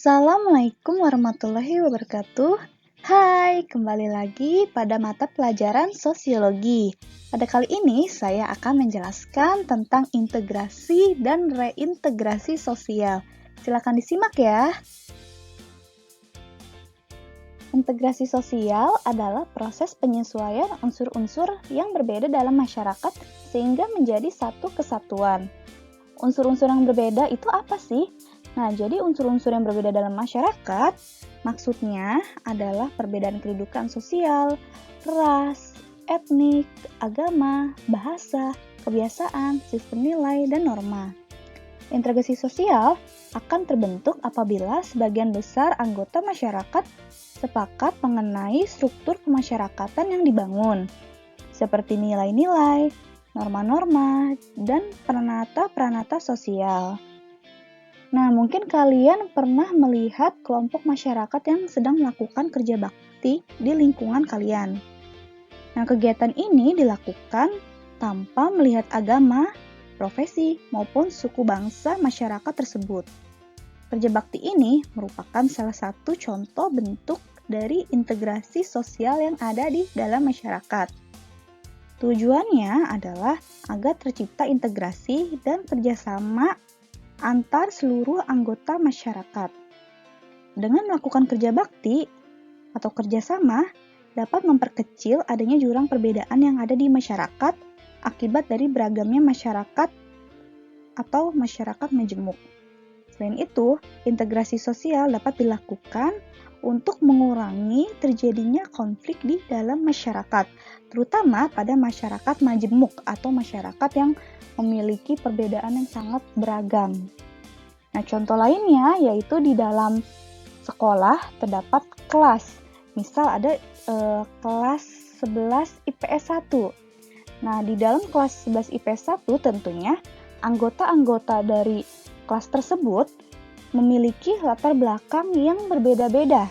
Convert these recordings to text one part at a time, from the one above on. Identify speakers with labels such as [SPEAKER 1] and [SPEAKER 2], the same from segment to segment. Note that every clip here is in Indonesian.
[SPEAKER 1] Assalamualaikum warahmatullahi wabarakatuh. Hai, kembali lagi pada mata pelajaran sosiologi. Pada kali ini saya akan menjelaskan tentang integrasi dan reintegrasi sosial. Silakan disimak ya. Integrasi sosial adalah proses penyesuaian unsur-unsur yang berbeda dalam masyarakat sehingga menjadi satu kesatuan. Unsur-unsur yang berbeda itu apa sih? Nah, jadi unsur-unsur yang berbeda dalam masyarakat maksudnya adalah perbedaan kedudukan sosial, ras, etnik, agama, bahasa, kebiasaan, sistem nilai, dan norma. Integrasi sosial akan terbentuk apabila sebagian besar anggota masyarakat sepakat mengenai struktur kemasyarakatan yang dibangun, seperti nilai-nilai, norma-norma, dan peranata-peranata sosial. Nah, mungkin kalian pernah melihat kelompok masyarakat yang sedang melakukan kerja bakti di lingkungan kalian. Nah, kegiatan ini dilakukan tanpa melihat agama, profesi, maupun suku bangsa masyarakat tersebut. Kerja bakti ini merupakan salah satu contoh bentuk dari integrasi sosial yang ada di dalam masyarakat. Tujuannya adalah agar tercipta integrasi dan kerjasama antar seluruh anggota masyarakat. Dengan melakukan kerja bakti atau kerjasama, dapat memperkecil adanya jurang perbedaan yang ada di masyarakat akibat dari beragamnya masyarakat atau masyarakat majemuk. Selain itu, integrasi sosial dapat dilakukan untuk mengurangi terjadinya konflik di dalam masyarakat, terutama pada masyarakat majemuk atau masyarakat yang memiliki perbedaan yang sangat beragam. Nah, contoh lainnya yaitu di dalam sekolah terdapat kelas. Misal ada kelas 11 IPS 1. Nah, di dalam kelas 11 IPS 1 tentunya anggota-anggota dari kelas tersebut memiliki latar belakang yang berbeda-beda,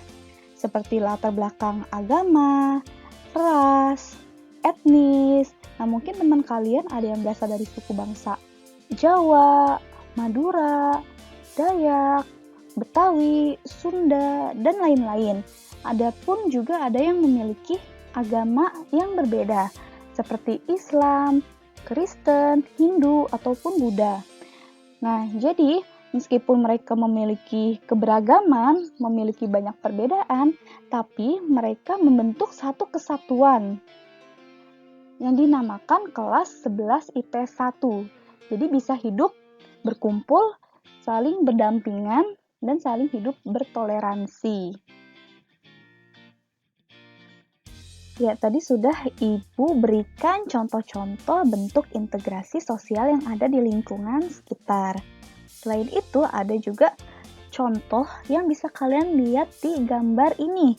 [SPEAKER 1] seperti latar belakang agama, ras, etnis. Nah, mungkin teman kalian ada yang berasal dari suku bangsa Jawa, Madura, Dayak, Betawi, Sunda, dan lain-lain. Adapun juga ada yang memiliki agama yang berbeda, seperti Islam, Kristen, Hindu, ataupun Buddha. Nah, jadi meskipun mereka memiliki keberagaman, memiliki banyak perbedaan, tapi mereka membentuk satu kesatuan yang dinamakan kelas 11 IPS 1. Jadi bisa hidup berkumpul, saling berdampingan, dan saling hidup bertoleransi. Ya, tadi sudah Ibu berikan contoh-contoh bentuk integrasi sosial yang ada di lingkungan sekitar. Selain itu, ada juga contoh yang bisa kalian lihat di gambar ini,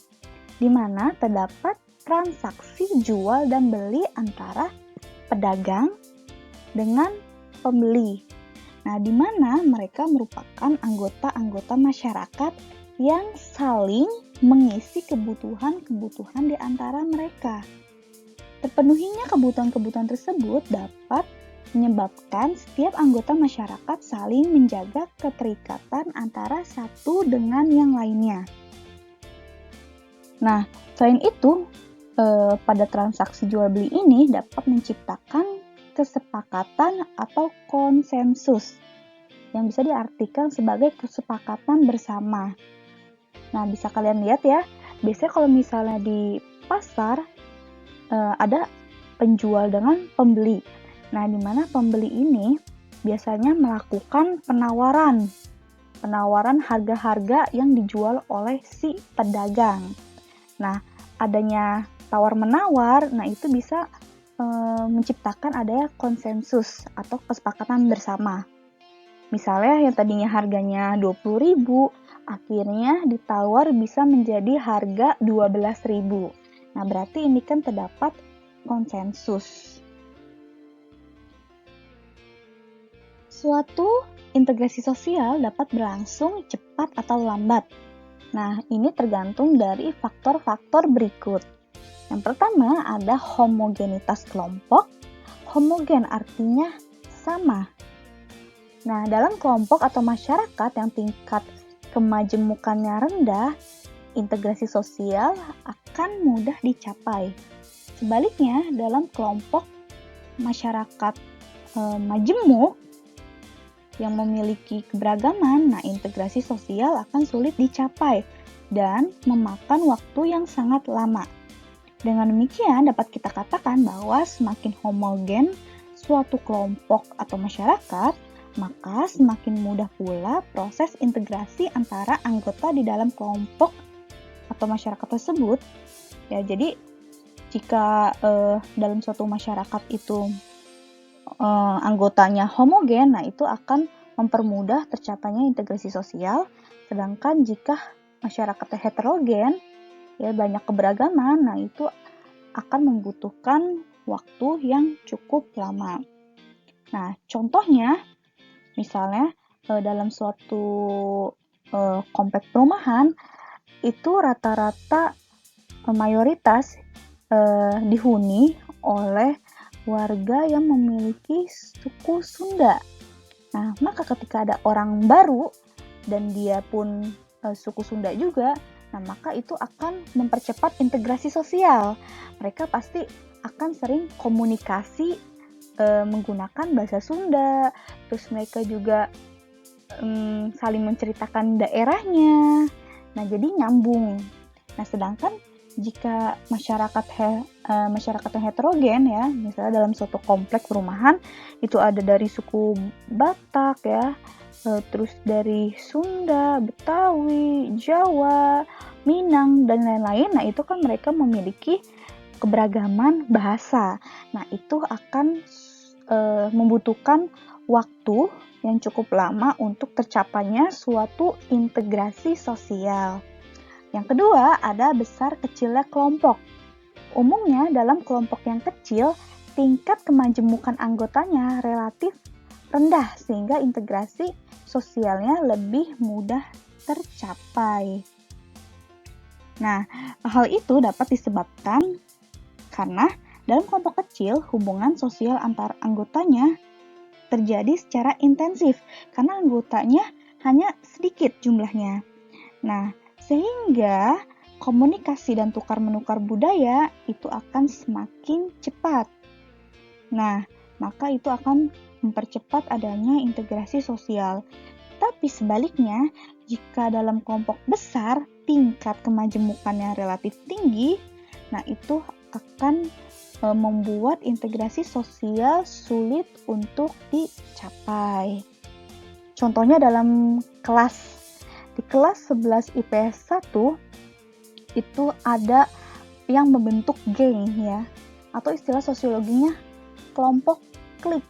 [SPEAKER 1] di mana terdapat transaksi jual dan beli antara pedagang dengan pembeli. Nah, di mana mereka merupakan anggota-anggota masyarakat yang saling mengisi kebutuhan-kebutuhan di antara mereka. Terpenuhinya kebutuhan-kebutuhan tersebut dapat menyebabkan setiap anggota masyarakat saling menjaga keterikatan antara satu dengan yang lainnya. Nah, selain itu, pada transaksi jual beli ini dapat menciptakan kesepakatan atau konsensus yang bisa diartikan sebagai kesepakatan bersama. Nah, bisa kalian lihat ya, biasanya kalau misalnya di pasar ada penjual dengan pembeli. Nah, di mana pembeli ini biasanya melakukan penawaran harga-harga yang dijual oleh si pedagang. Nah, adanya tawar-menawar, nah itu bisa menciptakan adanya konsensus atau kesepakatan bersama. Misalnya yang tadinya harganya 20.000, akhirnya ditawar bisa menjadi harga 12.000. Nah, berarti ini kan terdapat konsensus. Suatu integrasi sosial dapat berlangsung cepat atau lambat. Nah, ini tergantung dari faktor-faktor berikut. Yang pertama ada homogenitas kelompok. Homogen artinya sama. Nah, dalam kelompok atau masyarakat yang tingkat kemajemukannya rendah, integrasi sosial akan mudah dicapai. Sebaliknya, dalam kelompok masyarakat majemuk yang memiliki keberagaman, nah integrasi sosial akan sulit dicapai dan memakan waktu yang sangat lama. Dengan demikian, dapat kita katakan bahwa semakin homogen suatu kelompok atau masyarakat, maka semakin mudah pula proses integrasi antara anggota di dalam kelompok atau masyarakat tersebut. Ya, jadi jika dalam suatu masyarakat itu anggotanya homogen, nah itu akan mempermudah tercapainya integrasi sosial. Sedangkan jika masyarakatnya heterogen, ya banyak keberagaman, nah itu akan membutuhkan waktu yang cukup lama. Nah, contohnya, misalnya dalam suatu komplek perumahan, itu rata-rata mayoritas dihuni oleh warga yang memiliki suku Sunda. Nah, maka ketika ada orang baru dan dia pun suku Sunda juga, nah maka itu akan mempercepat integrasi sosial. Mereka pasti akan sering komunikasi menggunakan bahasa Sunda, terus mereka juga saling menceritakan daerahnya. Nah, jadi nyambung. Nah, sedangkan jika masyarakatnya heterogen ya, misalnya dalam suatu komplek perumahan itu ada dari suku Batak ya, terus dari Sunda, Betawi, Jawa, Minang dan lain-lain. Nah, itu kan mereka memiliki keberagaman bahasa. Nah, itu akan membutuhkan waktu yang cukup lama untuk tercapainya suatu integrasi sosial. Yang kedua, ada besar kecilnya kelompok. Umumnya dalam kelompok yang kecil, tingkat kemajemukan anggotanya relatif rendah sehingga integrasi sosialnya lebih mudah tercapai. Nah, hal itu dapat disebabkan karena dalam kelompok kecil, hubungan sosial antar anggotanya terjadi secara intensif karena anggotanya hanya sedikit jumlahnya. Nah, sehingga komunikasi dan tukar-menukar budaya itu akan semakin cepat. Nah, maka itu akan mempercepat adanya integrasi sosial. Tapi sebaliknya, jika dalam kelompok besar tingkat kemajemukannya relatif tinggi, nah itu akan membuat integrasi sosial sulit untuk dicapai. Contohnya dalam kelas. Di kelas 11 IPS 1 itu ada yang membentuk geng ya, atau istilah sosiologinya kelompok klik.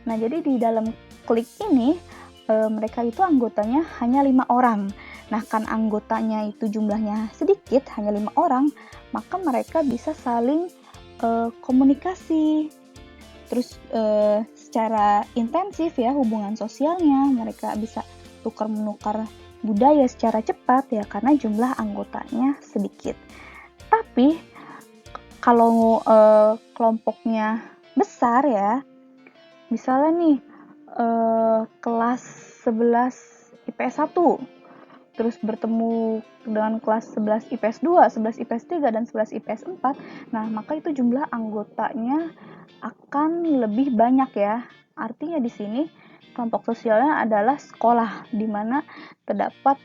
[SPEAKER 1] Nah, jadi di dalam klik ini mereka itu anggotanya hanya 5 orang. Nah, kan anggotanya itu jumlahnya sedikit, hanya 5 orang, maka mereka bisa saling komunikasi. Terus secara intensif ya hubungan sosialnya, mereka bisa tukar-menukar budaya secara cepat ya karena jumlah anggotanya sedikit. Tapi kalau kelompoknya besar ya, misalnya nih kelas 11 IPS 1 terus bertemu dengan kelas 11 IPS 2, 11 IPS 3 dan 11 IPS 4. Nah, maka itu jumlah anggotanya akan lebih banyak ya. Artinya di sini kelompok sosialnya adalah sekolah di mana terdapat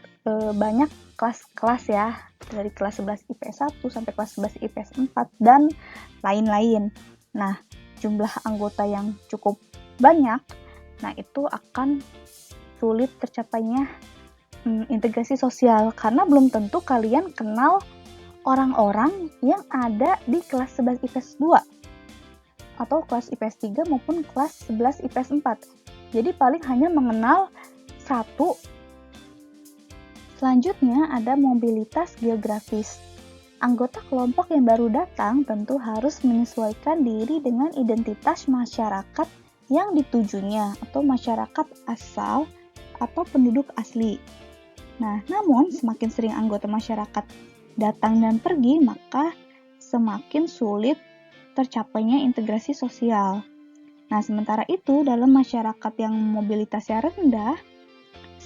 [SPEAKER 1] banyak kelas-kelas ya, dari kelas 11 IPS 1 sampai kelas 11 IPS 4 dan lain-lain. Nah, jumlah anggota yang cukup banyak, nah itu akan sulit tercapainya integrasi sosial karena belum tentu kalian kenal orang-orang yang ada di kelas 11 IPS 2 atau kelas IPS 3 maupun kelas 11 IPS 4. Jadi paling hanya mengenal satu. Selanjutnya ada mobilitas geografis. Anggota kelompok yang baru datang tentu harus menyesuaikan diri dengan identitas masyarakat yang ditujunya atau masyarakat asal atau penduduk asli. Nah, namun semakin sering anggota masyarakat datang dan pergi, maka semakin sulit tercapainya integrasi sosial. Nah, sementara itu dalam masyarakat yang mobilitasnya rendah,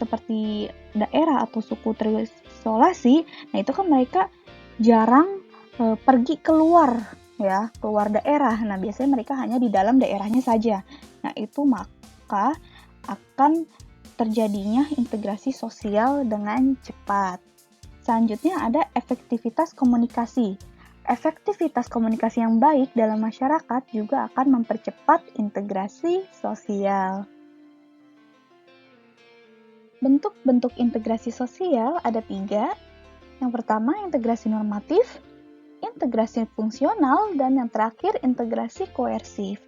[SPEAKER 1] seperti daerah atau suku terisolasi, nah itu kan mereka jarang pergi keluar daerah. Nah, biasanya mereka hanya di dalam daerahnya saja. Nah, itu maka akan terjadinya integrasi sosial dengan cepat. Selanjutnya ada efektivitas komunikasi. Efektivitas komunikasi yang baik dalam masyarakat juga akan mempercepat integrasi sosial. Bentuk-bentuk integrasi sosial ada 3. Yang pertama, integrasi normatif, integrasi fungsional, dan yang terakhir, integrasi koersif.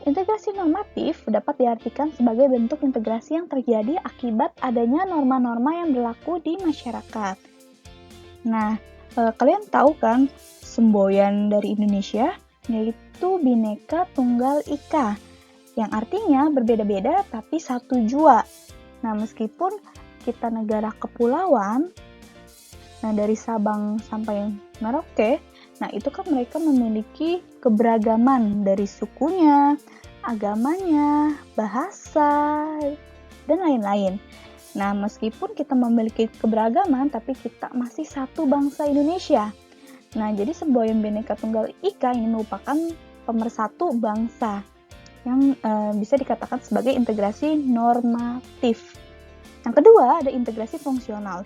[SPEAKER 1] Integrasi normatif dapat diartikan sebagai bentuk integrasi yang terjadi akibat adanya norma-norma yang berlaku di masyarakat. Nah, kalian tahu kan semboyan dari Indonesia, yaitu Bhinneka Tunggal Ika, yang artinya berbeda-beda tapi satu jua. Nah, meskipun kita negara kepulauan, nah dari Sabang sampai Merauke, nah itu kan mereka memiliki keberagaman dari sukunya, agamanya, bahasa, dan lain-lain. Nah, meskipun kita memiliki keberagaman, tapi kita masih satu bangsa Indonesia. Nah, jadi semboyan Bhinneka Tunggal Ika ini merupakan pemersatu bangsa yang bisa dikatakan sebagai integrasi normatif. Yang kedua, ada integrasi fungsional.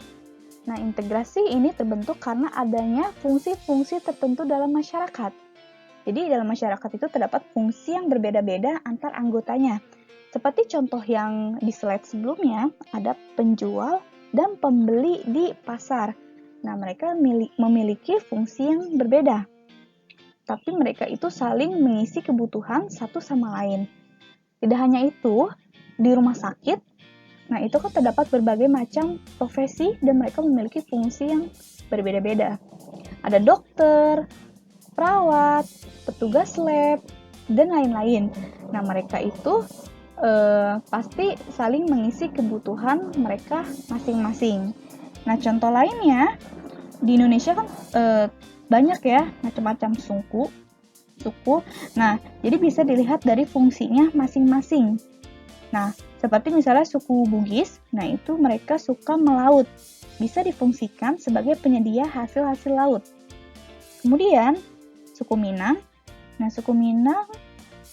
[SPEAKER 1] Nah, integrasi ini terbentuk karena adanya fungsi-fungsi tertentu dalam masyarakat. Jadi, dalam masyarakat itu terdapat fungsi yang berbeda-beda antar anggotanya. Seperti contoh yang di slide sebelumnya, ada penjual dan pembeli di pasar. Nah, mereka memiliki fungsi yang berbeda. Tapi mereka itu saling mengisi kebutuhan satu sama lain. Tidak hanya itu, di rumah sakit, nah itu kan terdapat berbagai macam profesi dan mereka memiliki fungsi yang berbeda-beda. Ada dokter, perawat, petugas lab, dan lain-lain. Nah, mereka itu pasti saling mengisi kebutuhan mereka masing-masing. Nah, contoh lainnya, di Indonesia kan banyak ya macam-macam suku. Nah, jadi bisa dilihat dari fungsinya masing-masing. Nah, seperti misalnya suku Bugis, nah itu mereka suka melaut. Bisa difungsikan sebagai penyedia hasil-hasil laut. Kemudian, suku Minang. Nah, suku Minang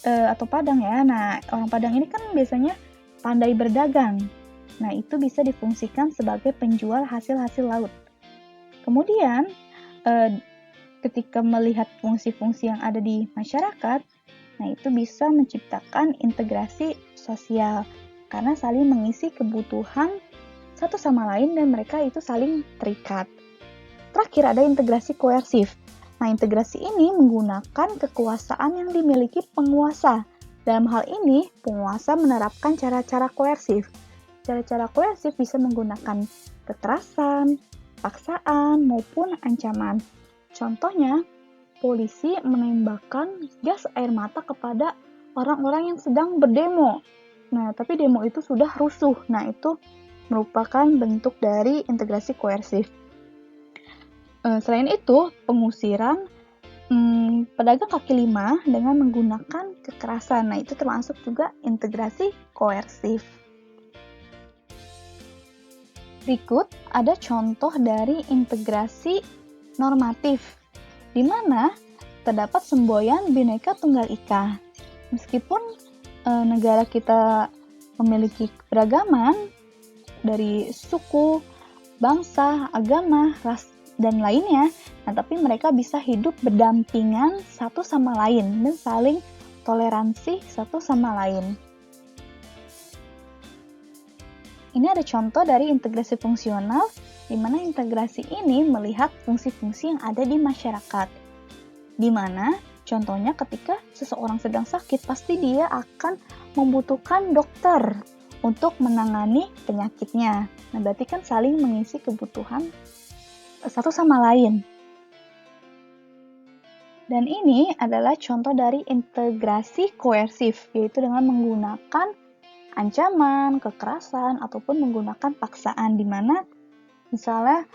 [SPEAKER 1] atau Padang ya. Nah, orang Padang ini kan biasanya pandai berdagang. Nah, itu bisa difungsikan sebagai penjual hasil-hasil laut. Kemudian, ketika melihat fungsi-fungsi yang ada di masyarakat, nah itu bisa menciptakan integrasi sosial karena saling mengisi kebutuhan satu sama lain dan mereka itu saling terikat. Terakhir ada integrasi koersif. Nah, integrasi ini menggunakan kekuasaan yang dimiliki penguasa. Dalam hal ini, penguasa menerapkan cara-cara koersif. Cara-cara koersif bisa menggunakan kekerasan, paksaan, maupun ancaman. Contohnya, polisi menembakkan gas air mata kepada orang-orang yang sedang berdemo. Nah, tapi demo itu sudah rusuh. Nah, itu merupakan bentuk dari integrasi koersif. Selain itu, pengusiran pedagang kaki lima dengan menggunakan kekerasan. Nah, itu termasuk juga integrasi koersif. Berikut ada contoh dari integrasi normatif, di mana terdapat semboyan Bhinneka Tunggal Ika. Meskipun negara kita memiliki keberagaman dari suku, bangsa, agama, ras, dan lainnya, nah tapi mereka bisa hidup berdampingan satu sama lain dan saling toleransi satu sama lain. Ini ada contoh dari integrasi fungsional, di mana integrasi ini melihat fungsi-fungsi yang ada di masyarakat. Di mana contohnya ketika seseorang sedang sakit, pasti dia akan membutuhkan dokter untuk menangani penyakitnya. Nah, berarti kan saling mengisi kebutuhan satu sama lain. Dan ini adalah contoh dari integrasi koersif, yaitu dengan menggunakan ancaman, kekerasan, ataupun menggunakan paksaan, di mana misalnya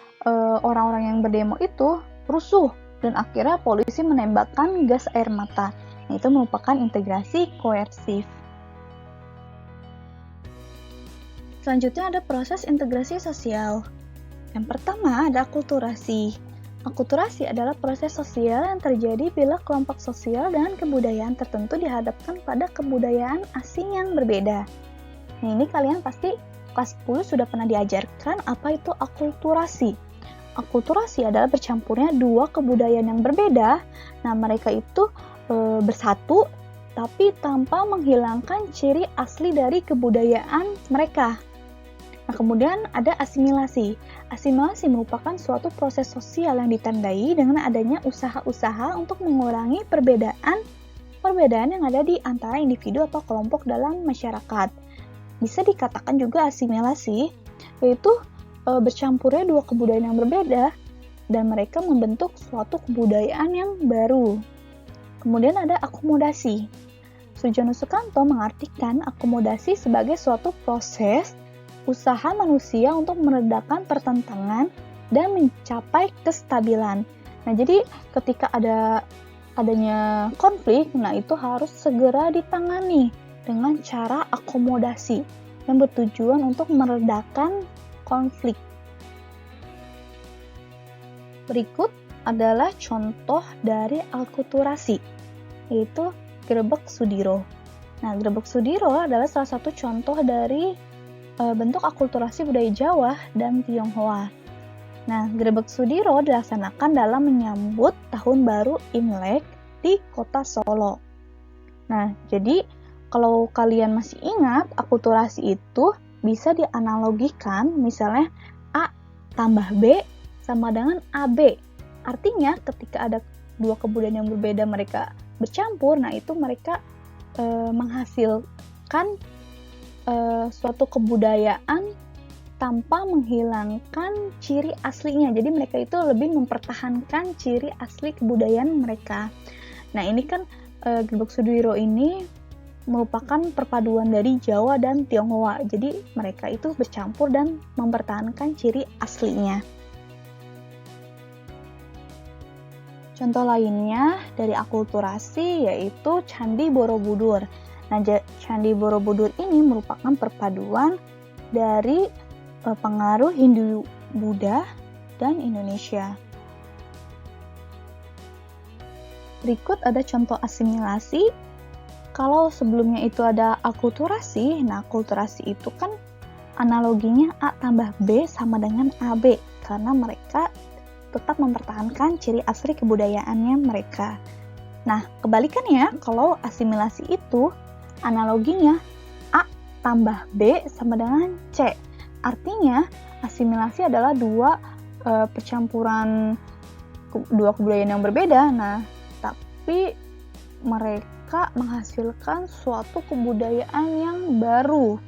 [SPEAKER 1] orang-orang yang berdemo itu rusuh dan akhirnya polisi menembakkan gas air mata. Nah, itu merupakan integrasi koersif. Selanjutnya ada proses integrasi sosial. Yang pertama ada akulturasi. Akulturasi adalah proses sosial yang terjadi bila kelompok sosial dan kebudayaan tertentu dihadapkan pada kebudayaan asing yang berbeda. Nah, ini kalian pasti kelas 10 sudah pernah diajarkan apa itu akulturasi. Akulturasi adalah bercampurnya dua kebudayaan yang berbeda. Nah, mereka itu bersatu tapi tanpa menghilangkan ciri asli dari kebudayaan mereka. Nah, kemudian ada asimilasi. Asimilasi merupakan suatu proses sosial yang ditandai dengan adanya usaha-usaha untuk mengurangi perbedaan yang ada di antara individu atau kelompok dalam masyarakat. Bisa dikatakan juga asimilasi, yaitu bercampurnya dua kebudayaan yang berbeda dan mereka membentuk suatu kebudayaan yang baru. Kemudian ada akomodasi. Sujono Sukanto mengartikan akomodasi sebagai suatu proses usaha manusia untuk meredakan pertentangan dan mencapai kestabilan. Nah, jadi ketika adanya konflik, nah itu harus segera ditangani dengan cara akomodasi yang bertujuan untuk meredakan konflik. Berikut adalah contoh dari akulturasi, yaitu Grebek Sudiro. Nah, Grebek Sudiro adalah salah satu contoh dari bentuk akulturasi budaya Jawa dan Tionghoa. Nah, Grebek Sudiro dilaksanakan dalam menyambut Tahun Baru Imlek di kota Solo. Nah, jadi kalau kalian masih ingat, akulturasi itu bisa dianalogikan misalnya A tambah B sama dengan AB. Artinya ketika ada dua kebudayaan yang berbeda mereka bercampur, nah itu mereka menghasilkan suatu kebudayaan tanpa menghilangkan ciri aslinya. Jadi mereka itu lebih mempertahankan ciri asli kebudayaan mereka. Nah, ini kan Grebek Sudiro ini merupakan perpaduan dari Jawa dan Tionghoa. Jadi mereka itu bercampur dan mempertahankan ciri aslinya. Contoh lainnya dari akulturasi yaitu Candi Borobudur. Nah, Candi Borobudur ini merupakan perpaduan dari pengaruh Hindu, Buddha, dan Indonesia. Berikut ada contoh asimilasi. Kalau sebelumnya itu ada akulturasi, nah akulturasi itu kan analoginya A tambah B sama dengan AB, karena mereka tetap mempertahankan ciri asli kebudayaannya mereka. Nah, kebalikannya, kalau asimilasi itu analoginya A tambah B sama dengan C. Artinya, asimilasi adalah percampuran dua kebudayaan yang berbeda. Nah, tapi mereka menghasilkan suatu kebudayaan yang baru.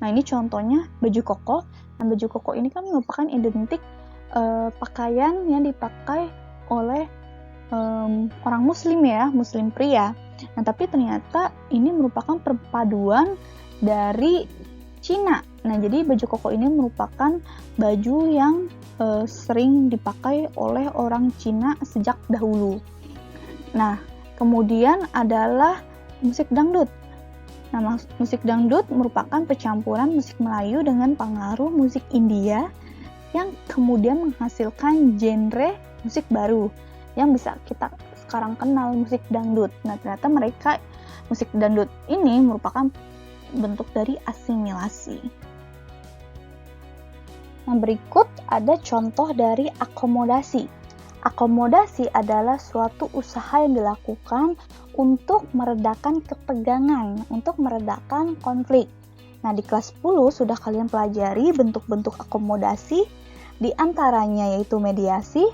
[SPEAKER 1] Nah, ini contohnya baju koko. Nah, baju koko ini kan merupakan identik pakaian yang dipakai oleh orang muslim ya, muslim pria. Nah, tapi ternyata ini merupakan perpaduan dari Cina. Nah, jadi baju koko ini merupakan baju yang sering dipakai oleh orang Cina sejak dahulu. Nah, kemudian adalah musik dangdut. Nah, musik dangdut merupakan percampuran musik Melayu dengan pengaruh musik India yang kemudian menghasilkan genre musik baru yang bisa kita sekarang kenal, musik dangdut. Nah, ternyata musik dangdut ini merupakan bentuk dari asimilasi. Nah, berikut ada contoh dari akomodasi. Akomodasi adalah suatu usaha yang dilakukan untuk meredakan ketegangan, untuk meredakan konflik. Nah, di kelas 10 sudah kalian pelajari bentuk-bentuk akomodasi, di antaranya yaitu mediasi,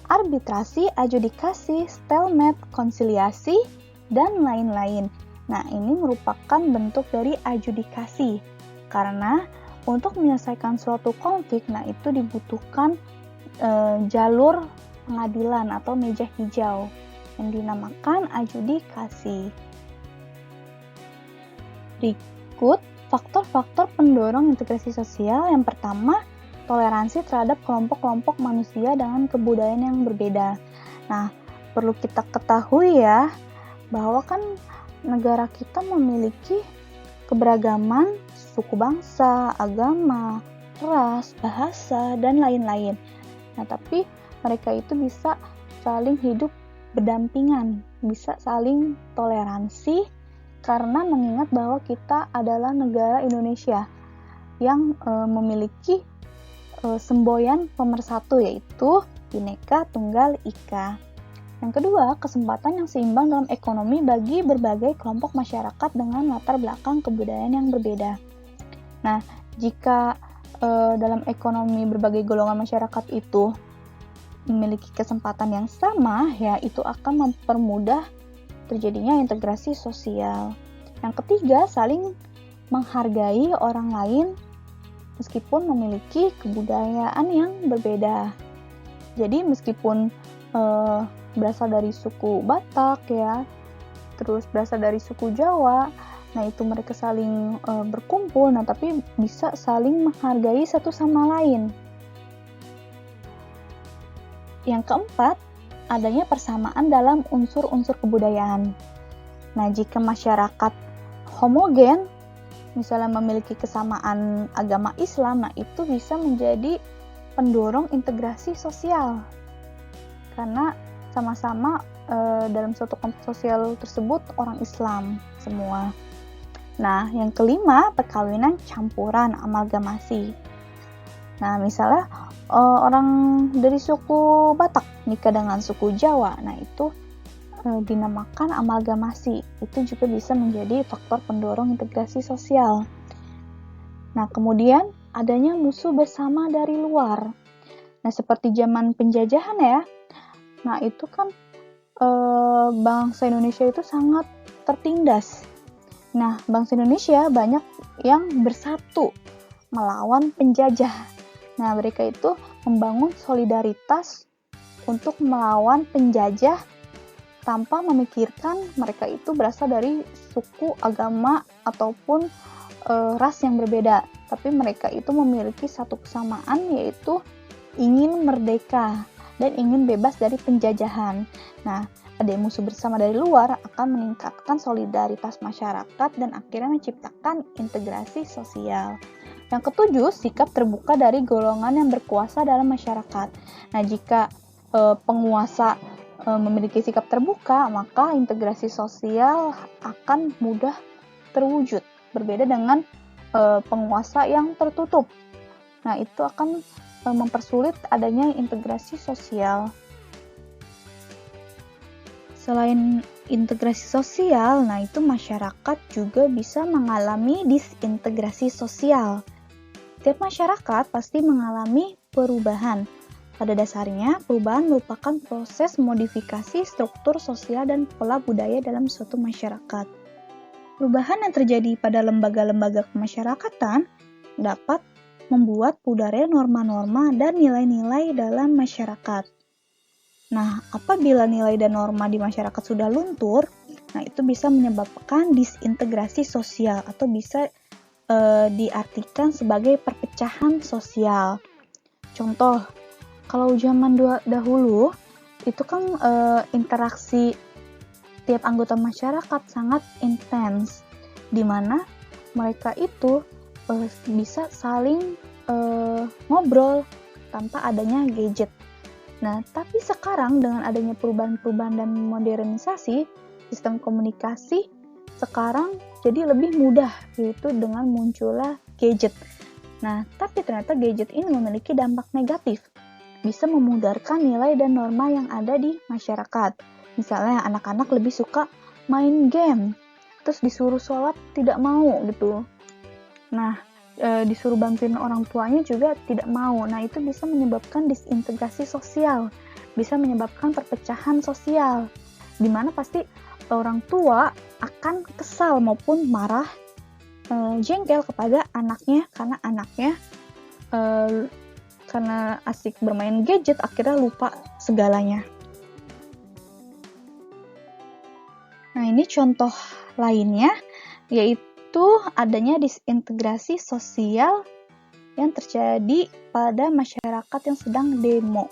[SPEAKER 1] arbitrasi, adjudikasi, stalemate, konsiliasi, dan lain-lain. Nah, ini merupakan bentuk dari adjudikasi, karena untuk menyelesaikan suatu konflik, nah itu dibutuhkan jalur pengadilan atau meja hijau yang dinamakan adjudikasi. Berikut faktor-faktor pendorong integrasi sosial. Yang pertama, toleransi terhadap kelompok-kelompok manusia dengan kebudayaan yang berbeda. Nah, perlu kita ketahui ya, bahwa kan negara kita memiliki keberagaman suku bangsa, agama, ras, bahasa, dan lain-lain. Nah, tapi mereka itu bisa saling hidup berdampingan, bisa saling toleransi karena mengingat bahwa kita adalah negara Indonesia yang memiliki semboyan pemersatu, yaitu Bhinneka Tunggal Ika. Yang kedua, kesempatan yang seimbang dalam ekonomi bagi berbagai kelompok masyarakat dengan latar belakang kebudayaan yang berbeda. Nah, jika dalam ekonomi berbagai golongan masyarakat itu memiliki kesempatan yang sama, ya itu akan mempermudah terjadinya integrasi sosial. Yang ketiga, saling menghargai orang lain meskipun memiliki kebudayaan yang berbeda. Jadi meskipun berasal dari suku Batak ya, terus berasal dari suku Jawa, nah itu mereka saling berkumpul, nah tapi bisa saling menghargai satu sama lain. Yang keempat, adanya persamaan dalam unsur-unsur kebudayaan. Nah, jika masyarakat homogen, misalnya memiliki kesamaan agama Islam, nah itu bisa menjadi pendorong integrasi sosial. Karena sama-sama dalam suatu kelompok sosial tersebut orang Islam semua. Nah, yang kelima, perkawinan campuran amalgamasi. Nah, misalnya orang dari suku Batak nikah dengan suku Jawa, nah itu dinamakan amalgamasi. Itu juga bisa menjadi faktor pendorong integrasi sosial. Nah, kemudian adanya musuh bersama dari luar. Nah, seperti zaman penjajahan ya. Nah, itu kan bangsa Indonesia itu sangat tertindas. Nah, bangsa Indonesia banyak yang bersatu melawan penjajah. Nah, mereka itu membangun solidaritas untuk melawan penjajah tanpa memikirkan mereka itu berasal dari suku, agama, ataupun ras yang berbeda. Tapi mereka itu memiliki satu kesamaan, yaitu ingin merdeka dan ingin bebas dari penjajahan. Nah, ada musuh bersama dari luar akan meningkatkan solidaritas masyarakat dan akhirnya menciptakan integrasi sosial. Yang ketujuh, sikap terbuka dari golongan yang berkuasa dalam masyarakat. Nah, jika penguasa memiliki sikap terbuka, maka integrasi sosial akan mudah terwujud. Berbeda dengan penguasa yang tertutup. Nah, itu akan mempersulit adanya integrasi sosial. Selain integrasi sosial, nah itu masyarakat juga bisa mengalami disintegrasi sosial. Setiap masyarakat pasti mengalami perubahan. Pada dasarnya, perubahan merupakan proses modifikasi struktur sosial dan pola budaya dalam suatu masyarakat. Perubahan yang terjadi pada lembaga-lembaga kemasyarakatan dapat membuat pudar norma-norma dan nilai-nilai dalam masyarakat. Nah, apabila nilai dan norma di masyarakat sudah luntur, nah itu bisa menyebabkan disintegrasi sosial atau bisa diartikan sebagai perpecahan sosial. Contoh, kalau zaman dahulu itu kan interaksi tiap anggota masyarakat sangat intens, di mana mereka itu bisa saling ngobrol tanpa adanya gadget. Nah, tapi sekarang dengan adanya perubahan-perubahan dan modernisasi sistem komunikasi sekarang jadi lebih mudah, yaitu dengan munculnya gadget. Nah, tapi ternyata gadget ini memiliki dampak negatif. Bisa memudarkan nilai dan norma yang ada di masyarakat. Misalnya anak-anak lebih suka main game, terus disuruh sholat tidak mau gitu. Nah, disuruh bantuin orang tuanya juga tidak mau. Nah, itu bisa menyebabkan disintegrasi sosial, bisa menyebabkan perpecahan sosial, di mana pasti orang tua akan kesal maupun marah, jengkel kepada anaknya karena asik bermain gadget akhirnya lupa segalanya. Nah, ini contoh lainnya, yaitu adanya disintegrasi sosial yang terjadi pada masyarakat yang sedang demo.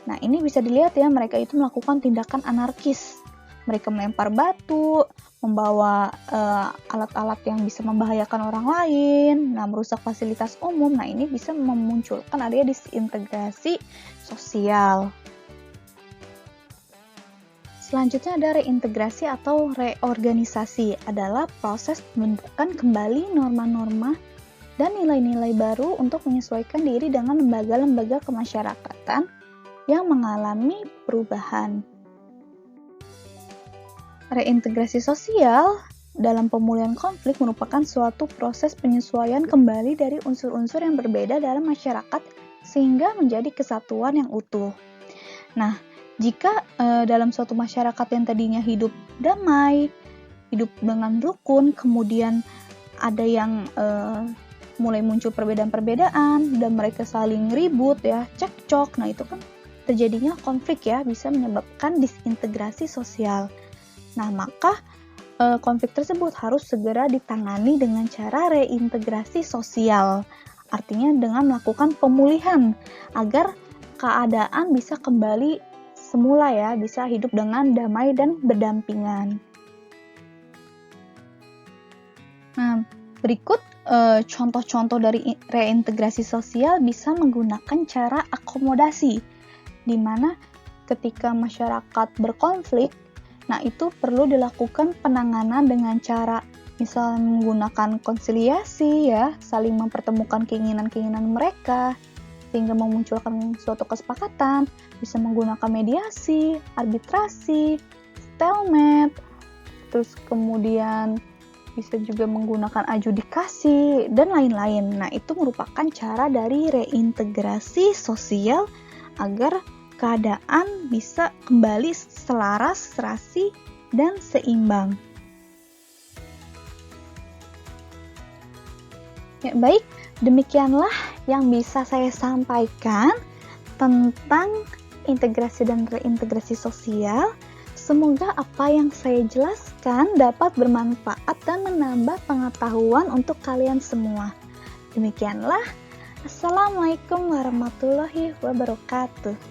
[SPEAKER 1] Nah, ini bisa dilihat ya, mereka itu melakukan tindakan anarkis. Mereka melempar batu, membawa alat-alat yang bisa membahayakan orang lain, merusak fasilitas umum. Nah, ini bisa memunculkan adanya disintegrasi sosial. Selanjutnya ada reintegrasi atau reorganisasi, adalah proses pembentukan kembali norma-norma dan nilai-nilai baru untuk menyesuaikan diri dengan lembaga-lembaga kemasyarakatan yang mengalami perubahan. Reintegrasi sosial dalam pemulihan konflik merupakan suatu proses penyesuaian kembali dari unsur-unsur yang berbeda dalam masyarakat sehingga menjadi kesatuan yang utuh. Nah, jika dalam suatu masyarakat yang tadinya hidup damai, hidup dengan rukun, kemudian ada yang mulai muncul perbedaan-perbedaan dan mereka saling ribut ya, cekcok. Nah, itu kan terjadinya konflik ya, bisa menyebabkan disintegrasi sosial. Nah, maka konflik tersebut harus segera ditangani dengan cara reintegrasi sosial. Artinya dengan melakukan pemulihan agar keadaan bisa kembali semula ya, bisa hidup dengan damai dan berdampingan. Nah, berikut contoh-contoh dari reintegrasi sosial bisa menggunakan cara akomodasi, di mana ketika masyarakat berkonflik, nah itu perlu dilakukan penanganan dengan cara misalnya menggunakan konsiliasi ya, saling mempertemukan keinginan-keinginan mereka sehingga memunculkan suatu kesepakatan, bisa menggunakan mediasi, arbitrasi, stalemate, terus kemudian bisa juga menggunakan adjudikasi dan lain-lain. Nah, itu merupakan cara dari reintegrasi sosial agar keadaan bisa kembali selaras, serasi, dan seimbang. Ya, baik, demikianlah yang bisa saya sampaikan tentang integrasi dan reintegrasi sosial. Semoga apa yang saya jelaskan dapat bermanfaat dan menambah pengetahuan untuk kalian semua. Demikianlah. Assalamualaikum warahmatullahi wabarakatuh.